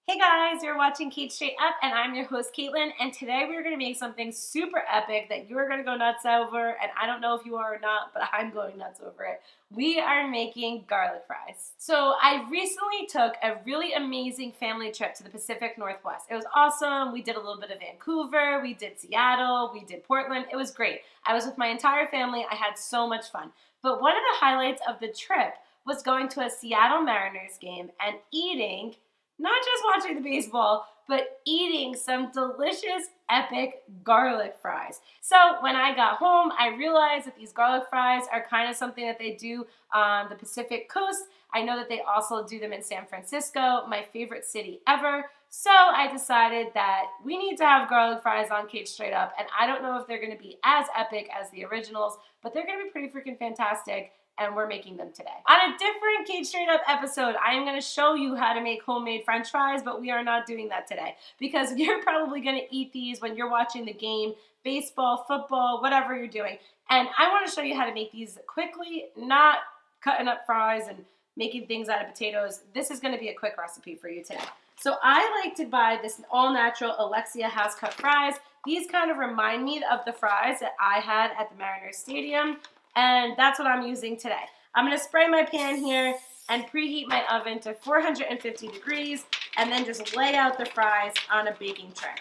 Hey guys, you're watching Cait Straight Up, and I'm your host Caitlin, and today we're going to make something super epic that you're going to go nuts over, and I don't know if you are or not, but I'm going nuts over it. We are making garlic fries. So I recently took a really amazing family trip to the Pacific Northwest. It was awesome. We did a little bit of Vancouver, we did Seattle, we did Portland. It was great. I was with my entire family. I had so much fun. But one of the highlights of the trip was going to a Seattle Mariners game and eating not just watching the baseball, but eating some delicious, epic garlic fries. So when I got home, I realized that these garlic fries are kind of something that they do on the Pacific Coast. I know that they also do them in San Francisco, my favorite city ever. So I decided that we need to have garlic fries on Cait Straight Up, and I don't know if they're going to be as epic as the originals, but they're going to be pretty freaking fantastic. And we're making them today. On a different Cait Straight Up episode, I am going to show you how to make homemade french fries, but we are not doing that today because you're probably going to eat these when you're watching the game, baseball, football, whatever you're doing. And I want to show you how to make these quickly, not cutting up fries and making things out of potatoes. This is going to be a quick recipe for you today. So I like to buy this all-natural Alexia house-cut fries. These kind of remind me of the fries that I had at the Mariners Stadium. And that's what I'm using today. I'm going to spray my pan here and preheat my oven to 450 degrees and then just lay out the fries on a baking tray.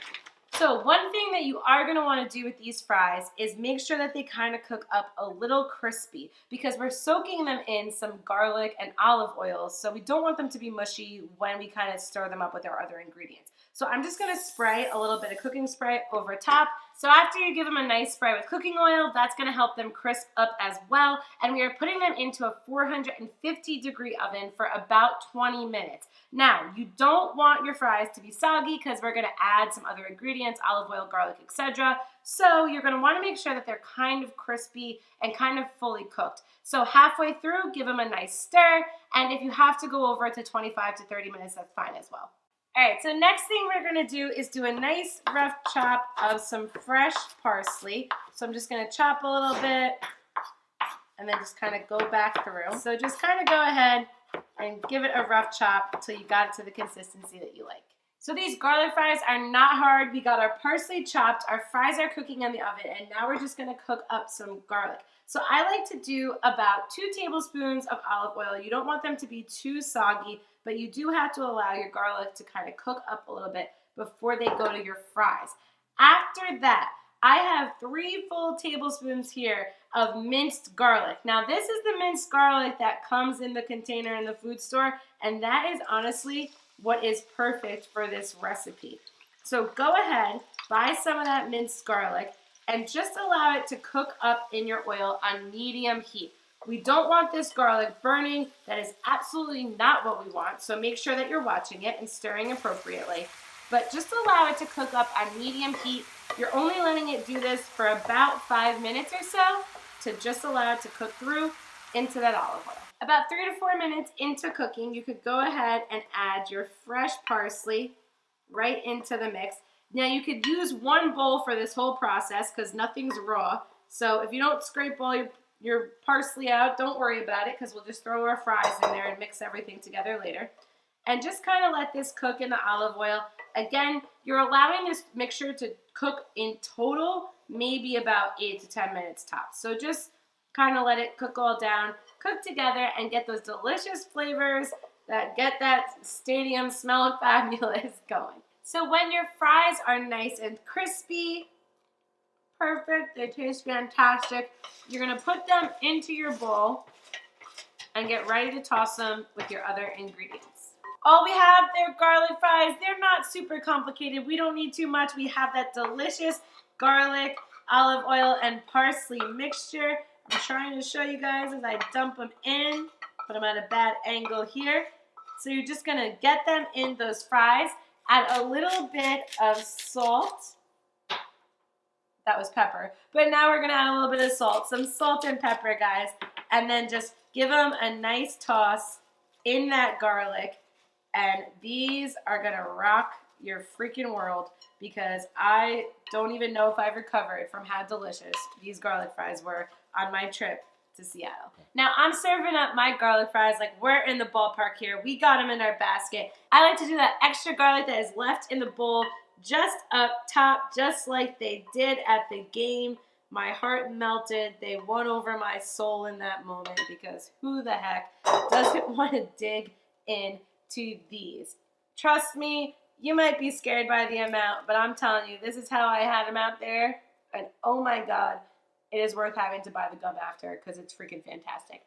So one thing that you are going to want to do with these fries is make sure that they kind of cook up a little crispy because we're soaking them in some garlic and olive oil, so we don't want them to be mushy when we kind of stir them up with our other ingredients. So I'm just going to spray a little bit of cooking spray over top. So after you give them a nice spray with cooking oil, that's going to help them crisp up as well. And we are putting them into a 450 degree oven for about 20 minutes. Now, you don't want your fries to be soggy because we're going to add some other ingredients, olive oil, garlic, etc. So you're going to want to make sure that they're kind of crispy and kind of fully cooked. So halfway through, give them a nice stir. And if you have to go over to 25 to 30 minutes, that's fine as well. All right, so next thing we're going to do is do a nice rough chop of some fresh parsley. So I'm just going to chop a little bit and then just kind of go back through. So just kind of go ahead and give it a rough chop until you got it to the consistency that you like. So these garlic fries are not hard. We got our parsley chopped, our fries are cooking in the oven, and now we're just going to cook up some garlic. So I like to do about 2 tablespoons of olive oil. You don't want them to be too soggy, but you do have to allow your garlic to kind of cook up a little bit before they go to your fries. After that, I have 3 full tablespoons here of minced garlic. Now this is the minced garlic that comes in the container in the food store, and that is honestly what is perfect for this recipe. So go ahead, buy some of that minced garlic, and just allow it to cook up in your oil on medium heat. We don't want this garlic burning. That is absolutely not what we want. So make sure that you're watching it and stirring appropriately. But just allow it to cook up on medium heat. You're only letting it do this for about 5 minutes or so to just allow it to cook through into that olive oil. About 3 to 4 minutes into cooking, you could go ahead and add your fresh parsley right into the mix. Now you could use 1 bowl for this whole process because nothing's raw. So if you don't scrape all your parsley out, don't worry about it because we'll just throw our fries in there and mix everything together later. And just kind of let this cook in the olive oil. Again, you're allowing this mixture to cook in total maybe about 8 to 10 minutes tops. So just kind of let it cook all down, cook together, and get those delicious flavors that get that stadium smelling fabulous going. So when your fries are nice and crispy, perfect, they taste fantastic, you're going to put them into your bowl and get ready to toss them with your other ingredients. All we have, they're garlic fries. They're not super complicated. We don't need too much. We have that delicious garlic, olive oil, and parsley mixture. I'm trying to show you guys as I dump them in, but I'm at a bad angle here. So you're just going to get them in those fries. Add a little bit of salt. That was pepper. But now we're going to add a little bit of salt. Some salt and pepper, guys. And then just give them a nice toss in that garlic. And these are going to rock your freaking world because I don't even know if I've recovered from how delicious these garlic fries were on my trip to Seattle. Now I'm serving up my garlic fries like we're in the ballpark here. We got them in our basket. I like to do that extra garlic that is left in the bowl just up top, just like they did at the game. My heart melted. They won over my soul in that moment because who the heck doesn't want to dig into these? Trust me, you might be scared by the amount, but I'm telling you, this is how I had them out there. And oh my God, it is worth having to buy the gum after because it's freaking fantastic.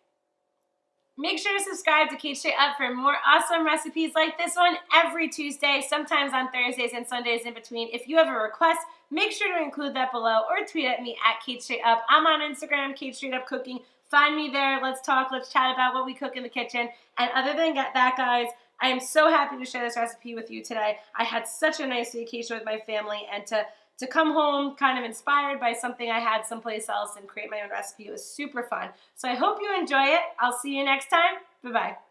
Make sure to subscribe to Cait Up for more awesome recipes like this one every Tuesday, sometimes on Thursdays and Sundays in between. If you have a request, make sure to include that below or tweet at me at Cait Up. I'm on Instagram, Cait Up Cooking. Find me there. Let's talk. Let's chat about what we cook in the kitchen. And other than that, guys, I am so happy to share this recipe with you today. I had such a nice vacation with my family, and to come home kind of inspired by something I had someplace else and create my own recipe. It was super fun. So I hope you enjoy it. I'll see you next time. Bye-bye.